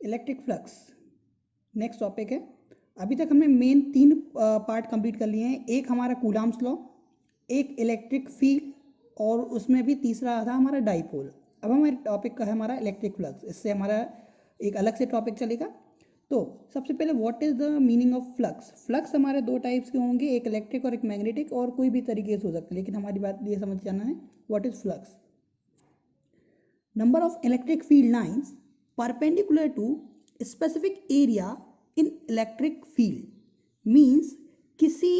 Electric flux next topic है। अभी तक हमने मेन 3 पार्ट कंप्लीट कर लिए हैं। एक हमारा कूलम्ब्स लॉ, एक इलेक्ट्रिक फील्ड और उसमें भी तीसरा था हमारा डाइपोल। अब हमारे टॉपिक का है हमारा इलेक्ट्रिक फ्लक्स। इससे हमारा एक अलग से टॉपिक चलेगा। तो सबसे पहले what is the meaning of flux. Flux हमारे 2 टाइप्स के होंगे, एक इलेक्ट्रिक और एक मैग्नेटिक, और कोई भी तरीके से हो सकता है, लेकिन हमारी बात ये समझ जाना है what is flux. Number of electric field lines perpendicular to specific area in electric field means किसी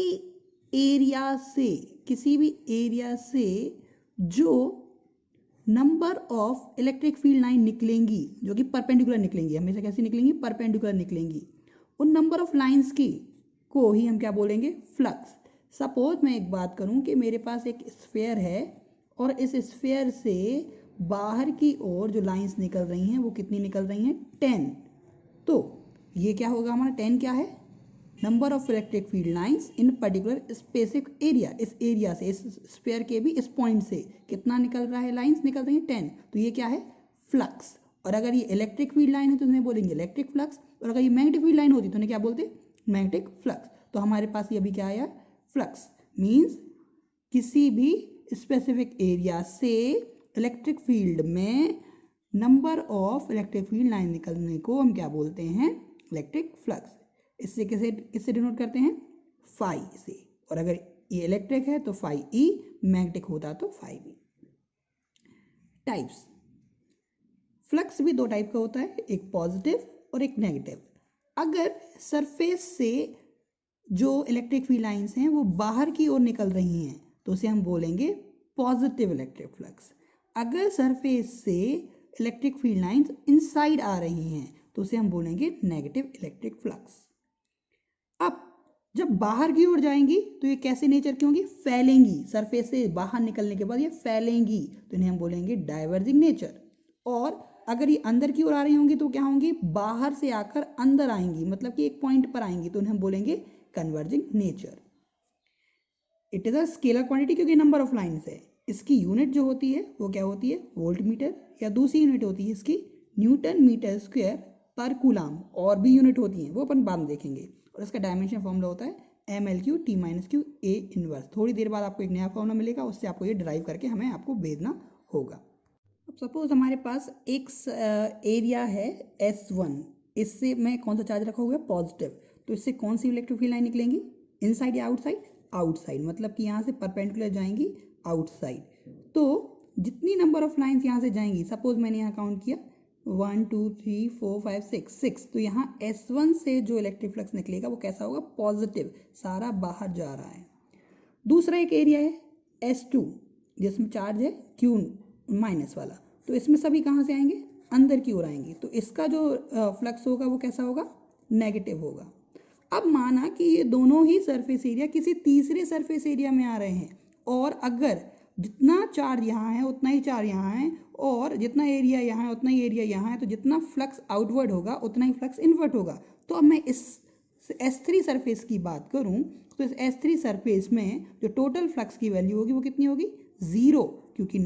भी एरिया से जो number of electric field line निकलेंगी, जो कि परपेंडिकुलर निकलेंगी, हमेशा कैसी निकलेंगी, परपेंडिकुलर निकलेंगी, उन नंबर ऑफ लाइंस की को ही हम क्या बोलेंगे, फ्लक्स। सपोज मैं एक बात करूं कि मेरे पास एक स्फीयर है और इस स्फीयर से बाहर की ओर जो लाइंस निकल रही हैं वो कितनी निकल रही हैं, 10। तो ये क्या होगा हमारा 10 क्या है, number of electric field lines in particular specific area. इस एरिया से, इस स्फीयर के भी इस पॉइंट से कितना निकल रहा है, लाइंस निकल रही हैं 10। तो ये क्या है, फ्लक्स। और अगर ये इलेक्ट्रिक फील्ड लाइन है तो उन्हें बोलेंगे इलेक्ट्रिक फ्लक्स, और अगर ये मैग्नेटिक फील्ड लाइन होती तो उन्हें क्या बोलते, मैग्नेटिक फ्लक्स। तो हमारे पास ये अभी क्या आया, फ्लक्स मीन्स किसी भी स्पेसिफिक एरिया से इलेक्ट्रिक फील्ड में number of electric field line निकलने को हम क्या बोलते हैं, इलेक्ट्रिक फ्लक्स। इससे किससे डिनोट करते हैं, फाई से। और अगर ये इलेक्ट्रिक है तो फाई ई, मैग्नेटिक होता तो फाई बी। टाइप्स, फ्लक्स भी 2 टाइप का होता है, एक पॉजिटिव और एक नेगेटिव। अगर सरफेस से जो इलेक्ट्रिक फील्ड लाइंस हैं वो बाहर की ओर निकल रही हैं तो उसे हम बोलेंगे पॉजिटिव इलेक्ट्रिक फ्लक्स। अगर सरफेस से इलेक्ट्रिक फील्ड लाइंस इनसाइड आ रही हैं तो उसे हम बोलेंगे नेगेटिव इलेक्ट्रिक फ्लक्स। अब जब बाहर की ओर जाएंगी तो ये कैसे नेचर की होंगी, फैलेंगी। सरफेस से बाहर निकलने के बाद ये फैलेंगी तो इन्हें हम बोलेंगे डाइवर्जिंग नेचर। और अगर ये अंदर की ओर आ रही होंगी तो क्या होंगी, बाहर से आकर अंदर आएंगी, मतलब कि एक पॉइंट पर आएंगी तो इन्हें हम बोलेंगे converging nature. It is a scalar quantity क्योंकि नंबर ऑफ लाइन्स है। इसकी यूनिट जो होती है वो क्या होती है, वोल्ट मीटर, या दूसरी यूनिट होती है इसकी न्यूटन मीटर स्क्वायर पर कूलम। और भी यूनिट होती हैं वो अपन बाद में देखेंगे। और इसका डायमेंशन फॉर्मूला होता है ML/Q T-Q A इनवर्स। थोड़ी देर बाद आपको एक नया फॉर्मूला मिलेगा, उससे आपको ये ड्राइव करके हमें आपको भेजना होगा। अब सपोज हमारे पास एक एरिया है S1, इससे मैं कौन सा चार्ज रखा हुआ है, पॉजिटिव। तो इससे कौन सी इलेक्ट्रिक फील्ड लाइन निकलेंगी, इनसाइड या आउटसाइड, आउटसाइड, मतलब कि यहाँ से परपेंडिकुलर जाएंगी आउटसाइड। तो जितनी नंबर ऑफ लाइंस यहाँ से जाएंगी, सपोज मैंने यहाँ काउंट किया 1 2 3 4 5 6, तो यहाँ S1 से जो इलेक्ट्रिक फ्लक्स निकलेगा वो कैसा होगा, पॉजिटिव, सारा बाहर जा रहा है। दूसरा एक एरिया है S2 जिसमें चार्ज है Q माइनस वाला, तो इसमें सभी कहाँ से आएंगे, अंदर की ओर आएंगे। तो इसका जो फ्लक्स होगा वो कैसा होगा, नेगेटिव होगा। अब माना कि ये दोनों ही सरफेस एरिया किसी तीसरे सरफेस एरिया में आ रहे हैं, और अगर जितना चार्ज यहाँ है उतना ही चार्ज यहाँ है, और जितना एरिया यहाँ है उतना ही एरिया यहाँ है, तो जितना फ्लक्स आउटवर्ड होगा उतना ही फ्लक्स इनवर्ट होगा। तो अब मैं इस S3 सरफेस की बात करूँ तो इस S3 सरफेस में जो टोटल फ्लक्स की वैल्यू होगी वो कितनी होगी, 0, क्योंकि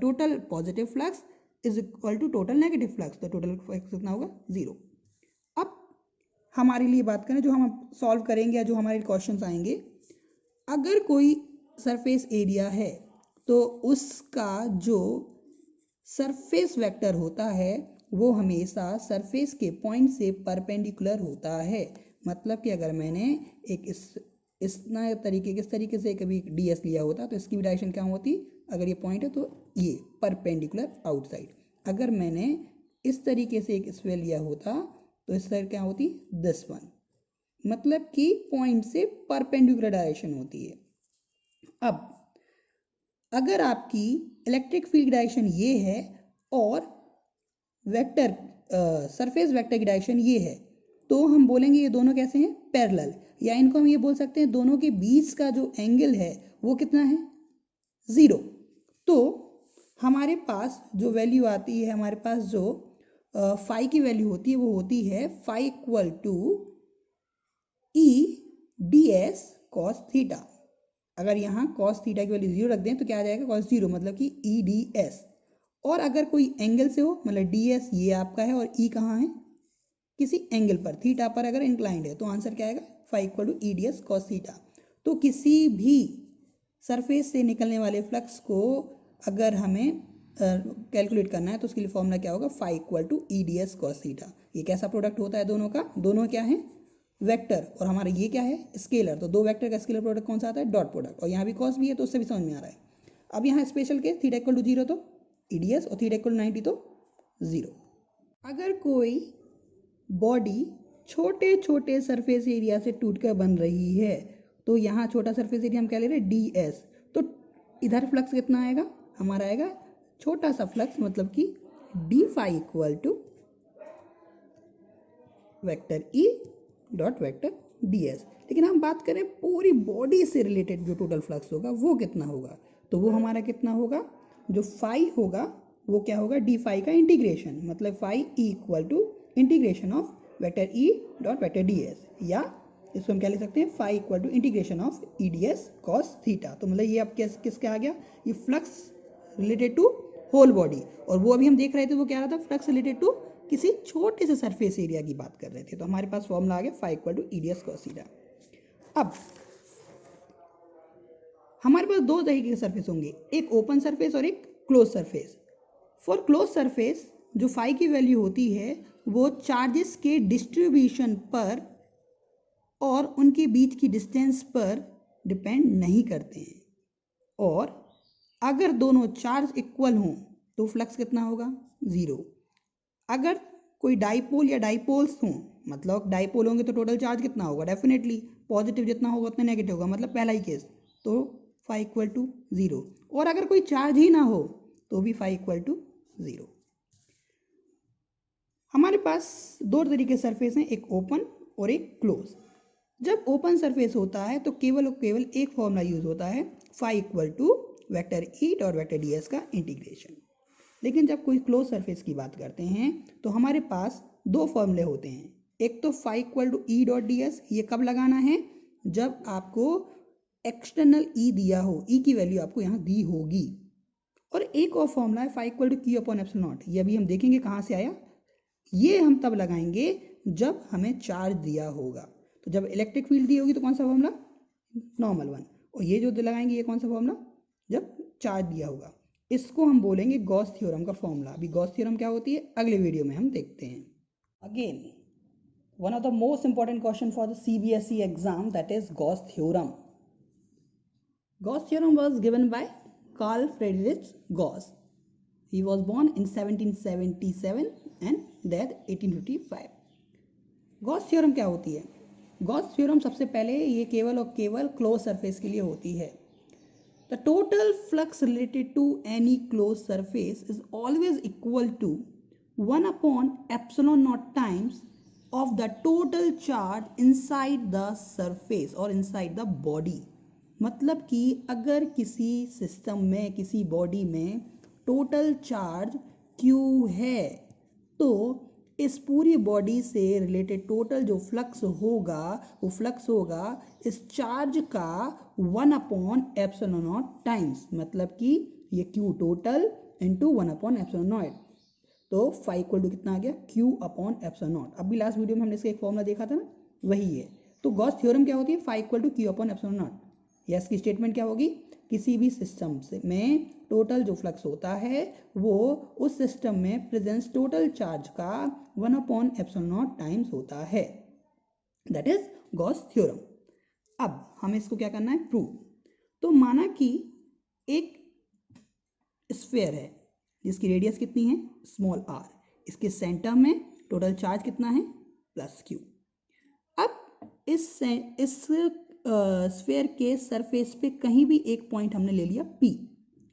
total positive flux is equal to total negative flux, तो टोटल फ्लक्स कितना होगा, 0। अब हमारे लिए बात करें जो हम सॉल्व करेंगे या जो हमारे क्वेश्चंस आएंगे, अगर कोई सरफेस एरिया है तो उसका जो सरफेस वेक्टर होता है वो हमेशा सरफेस के पॉइंट से परपेंडिकुलर होता है। मतलब कि अगर मैंने एक इस तरीके से कभी DS लिया होता तो इसकी भी डायरेक्शन क्या होती, अगर ये पॉइंट है तो ये परपेंडिकुलर आउटसाइड। अगर मैंने इस तरीके से एक स्फीयर लिया होता तो इस साइड क्या होती, दिस वन, मतलब कि पॉइंट से परपेंडिकुलर डायरेक्शन होती है। अब अगर आपकी इलेक्ट्रिक फील्ड डायरेक्शन ये है और वेक्टर सरफेस वेक्टर की डायरेक्शन ये है, तो हम बोलेंगे ये दोनों कैसे हैं, पैरेलल, या इनको हम ये बोल सकते हैं दोनों के बीच का जो एंगल है वो कितना है, 0। तो हमारे पास जो वैल्यू आती है, हमारे पास जो फाई की वैल्यू होती है वो होती है phi equal to E/ds cos theta. अगर यहाँ cos थीटा की वैल्यू 0 रख दें तो क्या आ जाएगा, cos 0, मतलब कि E/ds। और अगर कोई एंगल से हो, मतलब DS ये आपका है और E कहाँ है, किसी एंगल पर, थीटा पर अगर इंक्लाइंड है, तो आंसर क्या आएगा, phi equal to E D S cos theta. तो किसी भी सरफेस से निकलने वाले फ्लक्स को अगर हमें कैलकुलेट करना है तो उसके लिए फॉर्मूला क्या होगा, phi equal to E D S cos theta. ये कैसा प्रोडक्ट होता है दोनों का, दोनों क्या है, वेक्टर, और हमारा ये क्या है, स्केलर। तो दो वेक्टर का स्केलर प्रोडक्ट कौन सा आता है, डॉट प्रोडक्ट। और यहाँ भी कॉस भी है तो उससे भी समझ में आ रहा है। अब यहाँ special case, theta equal to 0 तो ई डी एस, और थीटा इक्वल टू 90 तो 0। अगर कोई बॉडी छोटे छोटे सरफेस एरिया से टूटकर बन रही है, तो यहाँ छोटा सरफेस एरिया हम क्या ले रहे हैं, डी एस। तो इधर फ्लक्स कितना आएगा, हमारा आएगा छोटा सा फ्लक्स, मतलब कि D phi equal to vector E dot vector D S. लेकिन हम बात करें पूरी बॉडी से रिलेटेड जो टोटल फ्लक्स होगा वो कितना होगा, तो वो हमारा कितना होगा, जो फाई होगा वो क्या होगा, डी फाई का इंटीग्रेशन, मतलब phi E equal to integration of vector E dot vector D S, या इसको हम क्या लिख सकते हैं, phi equal to integration of E D S cos theta. तो मतलब ये अब किसके आ गया, ये flux related to whole body, और वो अभी हम देख रहे थे वो क्या रहा था, फ्लक्स रिलेटेड टू किसी छोटे से सरफेस एरिया की बात कर रहे थे। तो हमारे पास फॉर्मूला आ गया phi equal to E D S cos theta. अब हमारे पास दो तरीके के सरफेस होंगे, एक ओपन सरफेस और एक close surface. For close surface जो फाई की वैल्यू होती है वो चार्जेस के डिस्ट्रीब्यूशन पर और उनके बीच की डिस्टेंस पर डिपेंड नहीं करते हैं, और अगर दोनों चार्ज इक्वल हों तो फ्लक्स कितना होगा, 0। अगर कोई डाइपोल या डाइपोल्स हों, मतलब डाइपोल होंगे तो टोटल चार्ज कितना होगा, डेफिनेटली पॉजिटिव जितना होगा उतना नेगेटिव होगा, मतलब पहला ही केस, तो फाई इक्वल टू 0। और अगर कोई चार्ज ही ना हो तो भी फाई इक्वल टू 0। हमारे पास दो तरीके सरफेस हैं, एक ओपन और एक क्लोज। जब ओपन सरफेस होता है तो केवल और केवल एक फॉर्मूला यूज होता है, phi equal to vector E dot vector D S का इंटीग्रेशन। लेकिन जब कोई क्लोज सरफेस की बात करते हैं तो हमारे पास दो फॉर्मूले होते हैं, एक तो phi equal to E dot D S, ये कब लगाना है, जब आपको एक्सटर्नल ई दिया हो, ई की वैल्यू आपको यहाँ दी होगी। और एक और फॉर्मूला है phi equal to Q upon epsilon naught, ये अभी हम देखेंगे कहाँ से आया। ये हम तब लगाएंगे जब हमें चार्ज दिया होगा। तो जब इलेक्ट्रिक फील्ड दी होगी तो कौन सा फॉर्मूला, नॉर्मल वन, और ये जो लगाएंगे ये कौन सा फॉर्मूला, जब चार्ज दिया होगा। इसको हम बोलेंगे गॉस थ्योरम का फॉर्मूला। अभी गॉस थ्योरम क्या होती है अगले वीडियो में हम देखते हैं। Again one of the most important question for the CBSE exam, that is Gauss theorem. Gauss theorem was given by Carl Friedrich Gauss. He was born in 1777 and death 1855. गॉस theorem क्या होती है, Gauss theorem सबसे पहले ये केवल और केवल क्लोज सरफेस के लिए होती है। The total flux related to any close surface is always equal to 1 upon epsilon naught times of the total charge inside the surface और इनसाइड द बॉडी। मतलब कि अगर किसी सिस्टम में, किसी बॉडी में टोटल चार्ज Q है तो इस पूरी बॉडी से रिलेटेड टोटल जो फ्लक्स होगा वो फ्लक्स होगा इस चार्ज का 1 अपॉन एप्सिलॉन नॉट टाइम्स, मतलब कि ये Q total into 1 upon epsilon naught. तो फाई इक्वल टू कितना आ गया, Q अपॉन एप्सिलॉन नॉट। अभी लास्ट वीडियो में हमने इसका एक फॉर्मूला देखा था ना, वही है। तो गॉस थ्योरम क्या होती है, phi equal to Q upon epsilon naught. या इसकी स्टेटमेंट क्या होगी, किसी भी सिस्टम से में टोटल जो फ्लक्स होता है वो उस सिस्टम में प्रेजेंस टोटल चार्ज का 1 अपॉन एप्सिलॉन नॉट टाइम्स होता है, दैट इज गॉस थ्योरम। अब हमें इसको क्या करना है, प्रूव। तो माना कि एक स्फीयर है जिसकी रेडियस कितनी है, स्मॉल r, इसके सेंटर में टोटल चार्ज कितना है, प्लस Q। अब इस स्फीयर के सरफेस पे कहीं भी एक पॉइंट हमने ले लिया P,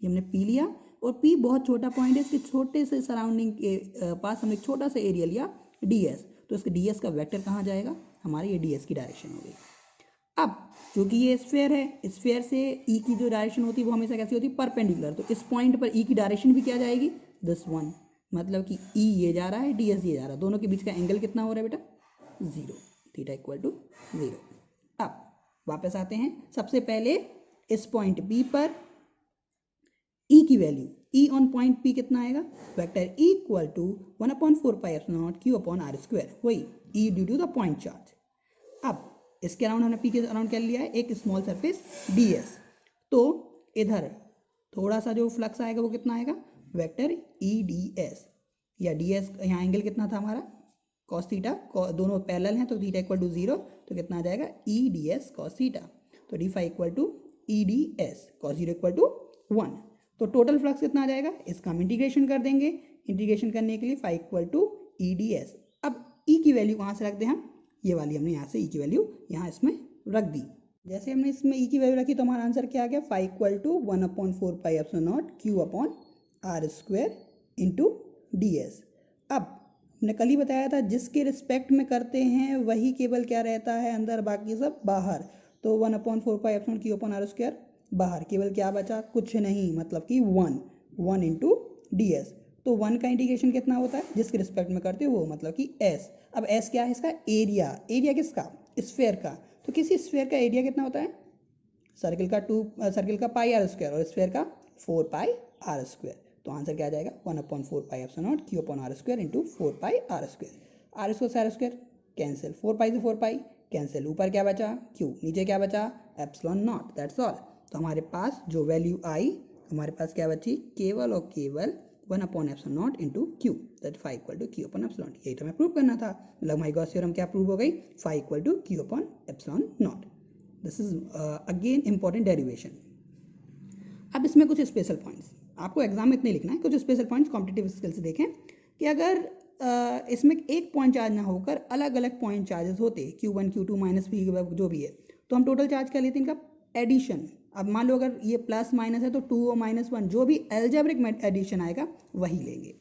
ये हमने P लिया, और P बहुत छोटा पॉइंट है, इसके छोटे से सराउंडिंग के पास हमने एक छोटा सा एरिया लिया DS। तो इसके DS का वेक्टर कहाँ जाएगा, हमारी ये DS की डायरेक्शन हो गई। अब क्योंकि ये स्फीयर है, स्फीयर से E की जो डायरेक्शन होती है वो हमेशा कैसी होती है, परपेंडिकुलर। तो इस पॉइंट पर E की डायरेक्शन भी क्या जाएगी, दिस वन, मतलब कि E ये जा रहा है, DS ये जा रहा है, दोनों के बीच का एंगल कितना हो रहा है बेटा, 0, थीटा इक्वल टू 0। अब वापस आते हैं, सबसे पहले इस पॉइंट B पर E की value, E on point P कितना आएगा, vector equal to 1/4 pi epsilon not Q upon R square, वही E due to the point charge. अब इसके अराउंड हमने पी के अराउंड क्या लिया है, एक स्मॉल सरफेस ds, तो इधर थोड़ा सा जो फ्लक्स आएगा वो कितना आएगा, वेक्टर ई ds, या ds यहाँ एंगल कितना था हमारा cos थीटा, दोनों पैरेलल हैं तो थीटा इक्वल टू 0, तो कितना आ जाएगा ई ds cos थीटा, तो D phi equal to E ds cos 0 equal to 1, तो टोटल फ्लक्स कितना आ जाएगा, इसका हम इंटीग्रेशन कर देंगे, इंटीग्रेशन करने के लिए phi equal to E ds। अब ई की वैल्यू कहाँ से रख दें हम, ये वाली हमने यहाँ से ई की वैल्यू यहाँ इसमें रख दी। जैसे हमने इसमें ई की वैल्यू रखी तो हमारा आंसर क्या आ गया, phi equal to 1/4 pi epsilon not Q upon R square into ds। अब हमने कल ही बताया था जिसके रिस्पेक्ट में करते हैं वही केवल क्या रहता है अंदर, बाकी सब बाहर, तो 1/4 pi epsilon Q upon R square बाहर, केवल क्या बचा, कुछ नहीं, मतलब कि 1 इंटू ds, तो 1 का इंटीग्रेशन कितना होता है, जिसके रिस्पेक्ट में करते हो वो, मतलब कि s। अब s क्या है, इसका एरिया, एरिया किसका, स्फेयर का, तो किसी स्फेयर का एरिया कितना होता है, सर्किल का पाई आर स्क्वायर और स्फेयर का 4 पाई आर स्क्वायर, तो आंसर क्या आ जाएगा 1/4 pi epsilon not Q upon R square into 4 pi R square, R square से आर स्क्वायर कैंसिल, 4 पाई से 4 पाई कैंसिल, ऊपर क्या बचा क्यू, नीचे क्या बचा एप्सिलॉन नॉट, दैट्स ऑल। तो हमारे पास जो वैल्यू आई, हमारे पास क्या बची, केवल और केवल 1 epsilon naught into Q, that phi equal to Q upon epsilon, यही तो हमें प्रूव करना था, मतलब हमारी गॉस थ्योरम क्या प्रूव हो गई, phi equal to Q upon epsilon naught. This is again important derivation. अब इसमें कुछ स्पेशल पॉइंट्स आपको एग्जाम में इतने लिखना है, कुछ स्पेशल पॉइंट्स कॉम्पिटिटिव स्किल से देखें कि अगर इसमें एक पॉइंट चार्ज ना होकर अलग अलग पॉइंट चार्जेस होते, Q1 Q2 माइनस भी जो भी है, तो हम टोटल चार्ज क्या लेते हैं, इनका एडिशन। अब मान लो अगर ये प्लस माइनस है तो 2 और -1 जो भी एल्जेब्रिक एडिशन आएगा वही लेंगे।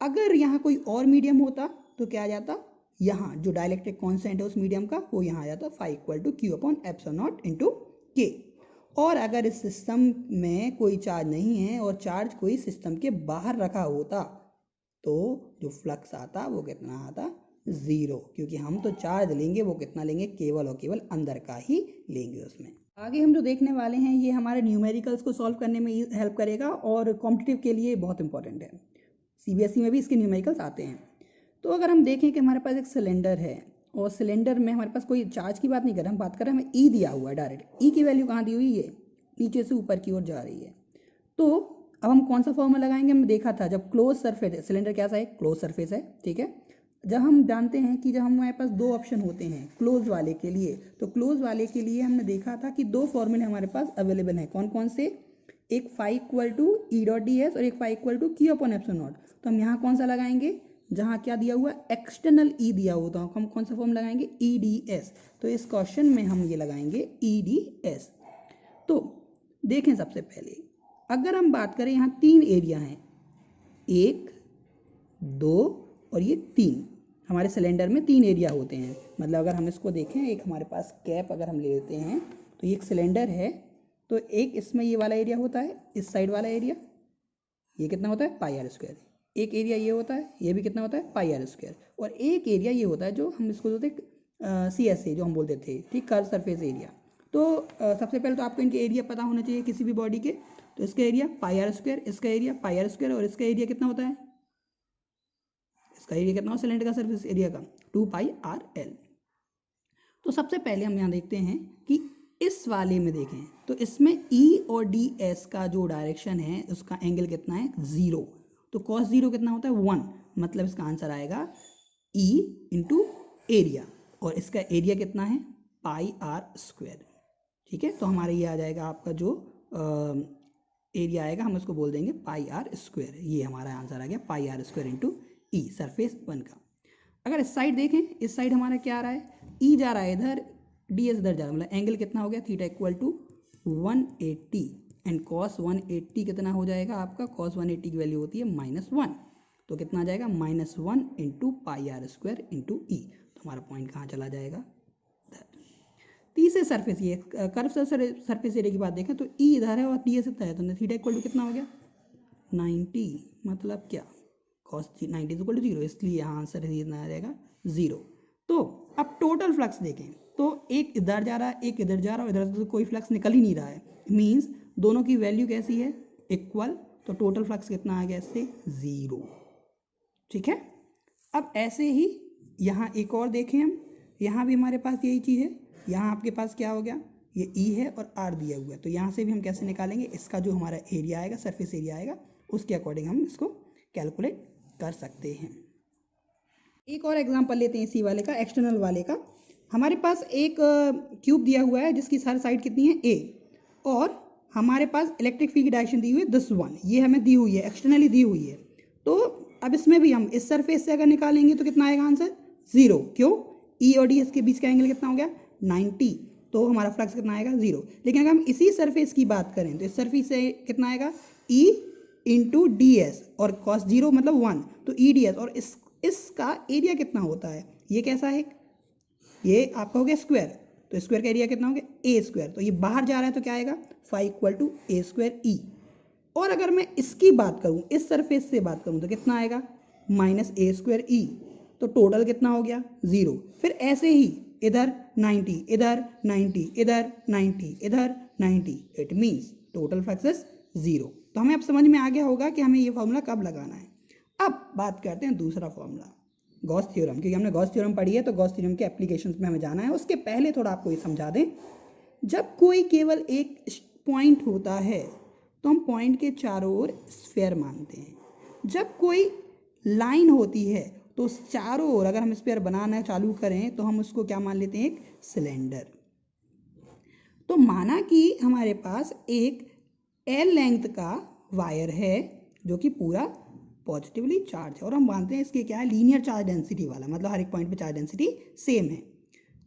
अगर यहाँ कोई और मीडियम होता तो क्या आ जाता, यहाँ जो डाइलेक्ट्रिक कॉन्स्टेंट है उस मीडियम का वो यहाँ आ जाता phi equal to Q upon epsilon naught into K. और अगर इस सिस्टम में कोई चार्ज नहीं है और चार्ज कोई सिस्टम के बाहर रखा होता तो जो फ्लक्स आता वो कितना आता, 0, क्योंकि हम तो चार्ज लेंगे वो कितना लेंगे, केवल और केवल अंदर का ही लेंगे उसमें। आगे हम जो देखने वाले हैं ये हमारे न्यूमेरिकल्स को सॉल्व करने में हेल्प करेगा और कॉम्पिटिटिव के लिए बहुत इंपॉर्टेंट है, CBSE में भी इसके न्यूमेरिकल्स आते हैं। तो अगर हम देखें कि हमारे पास एक सिलेंडर है और सिलेंडर में हमारे पास कोई चार्ज की बात नहीं कर रहे, हम बात कर रहे हैं हमें ई दिया हुआ है डायरेक्ट, ई की वैल्यू कहाँ दी हुई है, नीचे से ऊपर की ओर जा रही है। तो अब हम कौन सा फॉर्मूला लगाएंगे, हमने देखा था जब क्लोज सरफेस है, सिलेंडर कैसा है, क्लोज सरफेस है, ठीक है। जब हम जानते हैं कि जब हमारे पास दो ऑप्शन होते हैं क्लोज वाले के लिए, तो क्लोज वाले के लिए हमने देखा था कि दो फॉर्मूले हमारे पास अवेलेबल हैं, कौन कौन से, एक phi equal to E dot D S और एक phi equal to Q upon epsilon naught. तो हम यहाँ कौन सा लगाएंगे, जहाँ क्या दिया हुआ एक्सटर्नल ई दिया हुआ, तो हम कौन सा फॉर्म लगाएंगे, ई डी एस। तो इस क्वेश्चन में हम ये लगाएंगे ई डी एस। तो देखें सबसे पहले अगर हम बात करें यहाँ 3 एरिया हैं, 1 2 और ये 3, हमारे सिलेंडर में 3 एरिया होते हैं। मतलब अगर हम इसको देखें, एक हमारे पास कैप अगर हम ले लेते हैं तो ये एक सिलेंडर है, तो एक इसमें ये वाला एरिया होता है, इस साइड वाला एरिया ये कितना होता है पाई आर स्क्वायर, एक एरिया ये होता है, ये भी कितना होता है पाई आर स्क्वायर, और एक एरिया ये होता है जो हम इसको बोलते हैं CSA जो हम बोलते थे, ठीक, कर्व सरफेस एरिया। तो सबसे पहले तो आपको इनके एरिया पता होना चाहिए किसी भी बॉडी के, तो इसका एरिया पाई आर स्क्वायर, इसका एरिया पाई आर स्क्वायर, और इसका एरिया कितना होता है, इसका एरिया कितना हो सिलेंडर का सरफेस एरिया का 2 पाई आर एल। तो सबसे पहले हम यहाँ देखते हैं कि इस वाले में देखें तो इसमें E और DS का जो डायरेक्शन है उसका एंगल कितना है 0, तो cos 0 कितना होता है 1, मतलब इसका आंसर आएगा E इंटू एरिया, और इसका एरिया कितना है पाई आर स्क्वायर, ठीक है। तो हमारा ये आ जाएगा आपका जो एरिया आएगा हम उसको बोल देंगे पाई आर स्क्वायर, ये हमारा आंसर आ गया pi R square into E surface 1 का। अगर इस साइड देखें, इस साइड हमारा क्या आ रहा है, ई जा रहा है इधर, ds इधर जा रहा है, मतलब एंगल कितना हो गया theta equal to 180 and cos 180 कितना हो जाएगा आपका, cos 180 की वैल्यू होती है -1, तो कितना आ जाएगा -1 into pi R square into E. तो हमारा पॉइंट कहाँ चला जाएगा, तीसरे सरफेस, ये कर्व सरफेस एरिया की बात देखें तो ई इधर है और ds इधर है, तो थीटा इक्वल टू कितना हो गया 90, मतलब क्या cos 90 इक्वल टू 0, इसलिए यहाँ आंसर आ जाएगा 0। तो अब टोटल फ्लक्स देखें तो एक इधर जा रहा है, एक इधर जा रहा है, इधर से कोई फ्लक्स निकल ही नहीं रहा है, मींस दोनों की वैल्यू कैसी है इक्वल, तो टोटल फ्लक्स कितना आ गया इससे 0। ठीक है, अब ऐसे ही यहाँ एक और देखें हम, यहाँ भी हमारे पास यही चीज़ है, यहाँ आपके पास क्या हो गया, ये ई है और आर दिया हुआ है, तो यहाँ से भी हम कैसे निकालेंगे, इसका जो हमारा एरिया आएगा, सरफेस एरिया आएगा, उसके अकॉर्डिंग हम इसको कैलकुलेट कर सकते हैं। एक और एग्जांपल लेते हैं इसी वाले का, एक्सटर्नल वाले का। हमारे पास एक क्यूब दिया हुआ है जिसकी हर साइड कितनी है a, और हमारे पास इलेक्ट्रिक फील्ड की डायरेक्शन दी हुई है 10 1, ये हमें दी हुई है, एक्सटर्नली दी हुई है। तो अब इसमें भी हम इस सरफेस से अगर निकालेंगे तो कितना आएगा आंसर 0। क्यों, ई और डी एस के बीच का एंगल कितना हो गया 90, तो हमारा फ्लक्स कितना आएगा 0। लेकिन अगर हम इसी सरफेस की बात करें तो इस सरफेस से कितना आएगा ई इंटू डी एस, और कॉस 0 मतलब 1, तो ई डी एस, और इसका एरिया कितना होता है, ये कैसा है, ये आपका हो गया स्क्वायर, तो स्क्वायर का एरिया कितना हो गया ए स्क्वायर, तो ये बाहर जा रहा है तो क्या आएगा phi equal to A square E. और अगर मैं इसकी बात करूं, इस सरफेस से बात करूं तो कितना आएगा माइनस ए स्क्वायर ई, तो टोटल कितना हो गया 0। फिर ऐसे ही इधर 90, इधर 90, इधर 90, इधर 90, it means total flux is 0। तो हमें अब समझ में आ गया होगा कि हमें ये फॉर्मूला कब लगाना है। अब बात करते हैं दूसरा फॉर्मूला, गॉस थ्योरम, क्योंकि हमने गॉस थ्योरम पढ़ी है तो गॉस थ्योरम के एप्लीकेशंस में हमें जाना है। उसके पहले थोड़ा आपको ये समझा दें, जब कोई केवल एक पॉइंट होता है तो हम पॉइंट के चारों ओर स्फीयर मानते हैं। जब कोई लाइन होती है तो उस चारों ओर अगर हम स्फीयर बनाना चालू करें तो हम उसको क्या मान लेते हैं, एक सिलेंडर। तो माना कि हमारे पास एक एल लेंथ का वायर है जो कि पूरा पॉजिटिवली चार्ज है, और हम मानते हैं इसके क्या है लीनियर चार्ज डेंसिटी वाला, मतलब हर एक पॉइंट पे चार्ज डेंसिटी सेम है।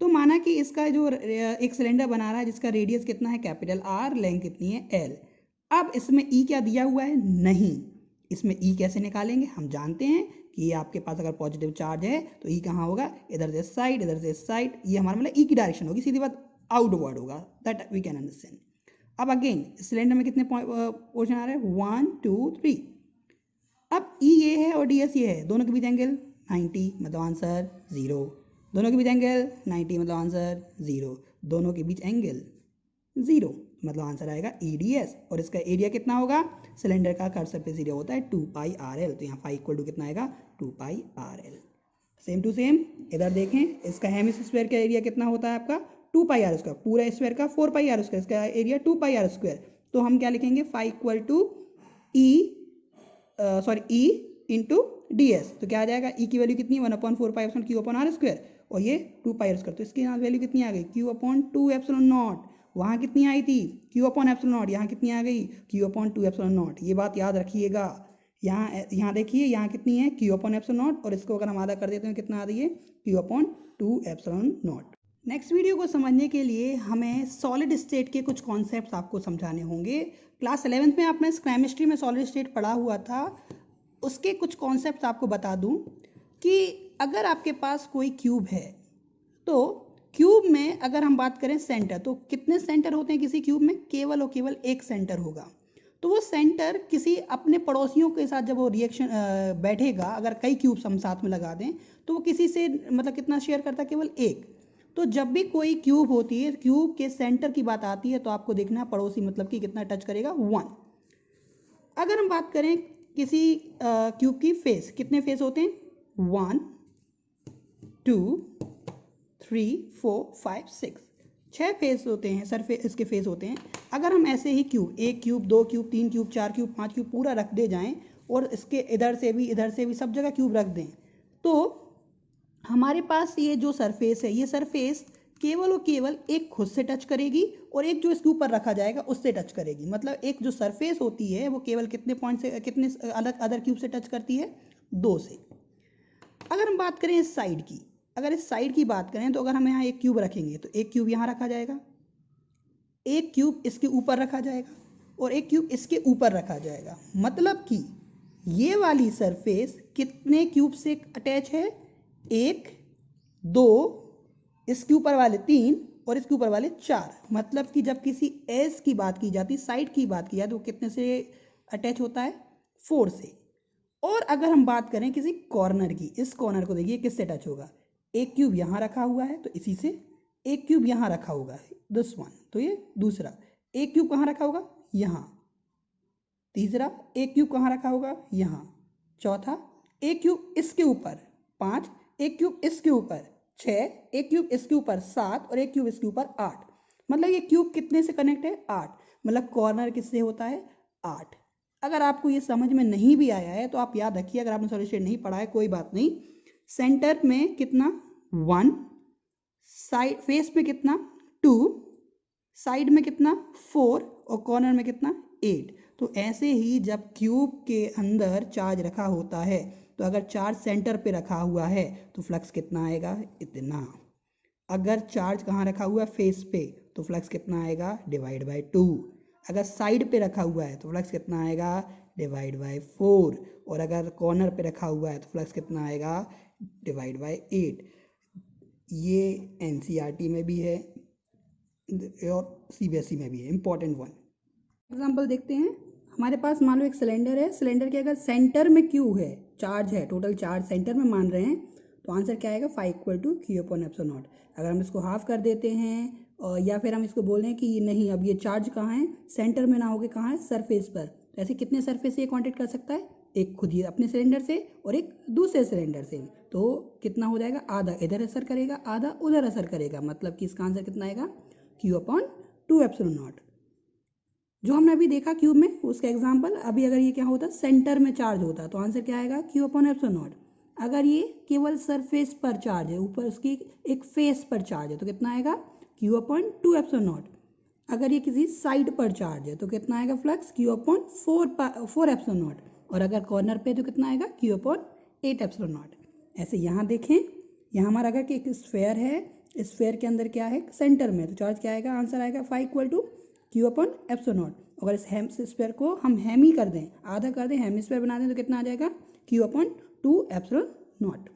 तो माना कि इसका जो एक सिलेंडर बना रहा है जिसका रेडियस कितना है कैपिटल आर, लेंथ कितनी है एल। अब इसमें ई क्या दिया हुआ है, नहीं, इसमें ई कैसे निकालेंगे, हम जानते हैं कि आपके पास अगर पॉजिटिव चार्ज है तो ई कहाँ होगा, इधर से इस साइड, इधर से इस साइड, ये हमारा मतलब ई की डायरेक्शन होगी, सीधी बात आउटवर्ड होगा, दैट वी कैन अंडरस्टैंड। अब अगेन सिलेंडर में कितने पोर्शन आ रहे हैं 1 2 3। अब ई ये है और डी एस ये है, दोनों के बीच एंगल 90, मतलब आंसर 0। दोनों के बीच एंगल 90 मतलब आंसर 0। दोनों के बीच एंगल 0 मतलब आंसर आएगा ई डी एस। और इसका एरिया कितना होगा, सिलेंडर का कर्व सरफेस एरिया होता है 2 पाई आर एल, तो यहाँ फाई इक्वल टू कितना आएगा 2 pi R L. Same to same इधर देखें, इसका हेमिस्फीयर का एरिया कितना होता है आपका 2 पाई आर स्क्वायर, पूरा स्क्वायर का 4 पाई आर स्क्वायर, इसका एरिया 2 पाई आर स्क्वायर। तो हम क्या लिखेंगे phi equal to E E into D S, तो क्या आ जाएगा ई की वैल्यू कितनी 1/4 pi epsilon Q upon R square, और ये 2 पाई आर स्क्वायर, तो इसकी यहाँ वैल्यू कितनी आ गई क्यू अपॉन 2 एप्सिलॉन नॉट। वहाँ कितनी आई थी क्यू अपॉन एप्सिलॉन नॉट, यहाँ कितनी आ गई क्यू अपॉन 2 एप्सिलॉन नॉट। ये बात याद रखिएगा, यहाँ देखिए यहाँ कितनी है क्यू अपॉन एप्सिलॉन नॉट, और इसको अगर हम आधा कर देते हैं कितना आ रही है Q upon 2 epsilon not. Next video को समझने के लिए हमें सॉलिड स्टेट के कुछ कॉन्सेप्ट्स आपको समझाने होंगे। क्लास 11th में आपने केमिस्ट्री में सॉलिड स्टेट पढ़ा हुआ था, उसके कुछ कॉन्सेप्ट्स आपको बता दूं कि अगर आपके पास कोई क्यूब है तो क्यूब में अगर हम बात करें सेंटर, तो कितने सेंटर होते हैं किसी क्यूब में, केवल और केवल एक सेंटर होगा। तो वो सेंटर किसी अपने पड़ोसियों के साथ जब वो रिएक्शन बैठेगा, अगर कई क्यूब्स हम साथ में लगा दें तो वो किसी से मतलब कितना शेयर करता है, केवल एक। तो जब भी कोई क्यूब होती है, क्यूब के सेंटर की बात आती है, तो आपको देखना है पड़ोसी मतलब कि कितना टच करेगा 1। अगर हम बात करें किसी क्यूब की फेस, कितने फेस होते हैं 1 2 3 4 5 6, 6 फेस होते हैं, सरफेस इसके फेस होते हैं। अगर हम ऐसे ही क्यूब, एक cube 2 cube 3 cube 4 cube 5 cube पूरा रख दे जाएं और इसके इधर से भी सब जगह क्यूब रख दें, तो हमारे पास ये जो सरफेस है, ये सरफेस केवल और केवल एक खुद से टच करेगी और एक जो इसके ऊपर रखा जाएगा उससे टच करेगी। मतलब एक जो सरफेस होती है वो केवल कितने पॉइंट से, कितने अलग अदर क्यूब से टच करती है, 2 से। अगर हम बात करें इस साइड की, अगर इस साइड की बात करें तो अगर हम यहाँ एक क्यूब रखेंगे तो एक क्यूब यहाँ रखा जाएगा, एक क्यूब इसके ऊपर रखा जाएगा और एक क्यूब इसके ऊपर रखा जाएगा। मतलब कि ये वाली सरफेस कितने क्यूब से अटैच है, 1 2, इसके ऊपर वाले 3 और इसके ऊपर वाले 4। मतलब कि जब किसी एज की बात की जाती, साइड की बात की जाती, तो कितने से अटैच होता है 4 से। और अगर हम बात करें किसी कॉर्नर की, इस कॉर्नर को देखिए किससे टच होगा, एक क्यूब यहाँ रखा हुआ है तो इसी से, एक क्यूब यहाँ रखा होगा दिस वन, तो ये दूसरा, एक क्यूब कहाँ रखा होगा यहाँ, तीसरा ए क्यूब कहाँ रखा होगा, यहाँ। चौथा ए क्यूब इसके ऊपर 5, ए क्यूब इसके ऊपर 6, ए क्यूब इसके ऊपर 7 और ए क्यूब इसके ऊपर 8। मतलब ये क्यूब कितने से कनेक्ट है, 8। मतलब कॉर्नर किससे होता है, 8। अगर आपको ये समझ में नहीं भी आया है तो आप याद रखिए, अगर आपने सॉल्यूशन नहीं पढ़ा है कोई बात नहीं, सेंटर में कितना 1, साइड फेस पे कितना 2, साइड में कितना 4 और कॉर्नर में कितना 8। तो ऐसे ही जब क्यूब के अंदर चार्ज रखा होता है तो अगर चार्ज सेंटर पे रखा हुआ है तो फ्लक्स कितना आएगा, इतना। अगर चार्ज कहाँ रखा हुआ है, फेस पे, तो फ्लक्स कितना आएगा, डिवाइड बाय 2। अगर साइड पे रखा हुआ है तो फ्लक्स कितना आएगा, डिवाइड बाय 4। और अगर कॉर्नर पे रखा हुआ है तो फ्लक्स कितना आएगा, डिवाइड बाय 8। ये एनसीईआरटी में भी है और सीबीएसई में भी है, इंपॉर्टेंट वन। एग्जाम्पल देखते हैं। हमारे पास मान लो एक सिलेंडर है, सिलेंडर के अगर सेंटर में क्यू है, चार्ज है, टोटल चार्ज सेंटर में मान रहे हैं, तो आंसर क्या आएगा, 5 = Q/ε0। अगर हम इसको हाफ कर देते हैं और या फिर हम इसको बोल रहे हैं कि नहीं, अब ये चार्ज कहाँ है, सेंटर में ना होके कहाँ है, सरफेस पर। तो ऐसे कितने सरफेस से ये कांटेक्ट कर सकता है, एक खुद ही अपने सिलेंडर से और एक दूसरे सिलेंडर से। तो कितना हो जाएगा, आधा इधर असर करेगा, आधा उधर असर करेगा। मतलब कि इसका आंसर कितना आएगा, Q/2ε0। जो हमने अभी देखा क्यूब में, उसका एग्जाम्पल, अभी अगर ये क्या होता, सेंटर में चार्ज होता, तो आंसर क्या आएगा, Q/ε0। अगर ये केवल सरफेस पर चार्ज है, ऊपर उसकी एक फेस पर चार्ज है, तो कितना आएगा, Q/2ε0। अगर ये किसी साइड पर चार्ज है तो कितना आएगा फ्लक्स, Q/4ε0। और अगर कॉर्नर पे तो कितना आएगा, Q/8ε0। ऐसे यहाँ देखें, यहाँ हमारा अगर कि एक स्फेयर है, स्फेयर के अंदर क्या है, सेंटर में, तो चार्ज क्या आएगा, आंसर आएगा 5 = Q/ε0। अगर इस स्फेयर को हम हेमी कर दें, आधा कर दें, हेमिस्फेयर बना दें, तो कितना आ जाएगा, Q/2ε0।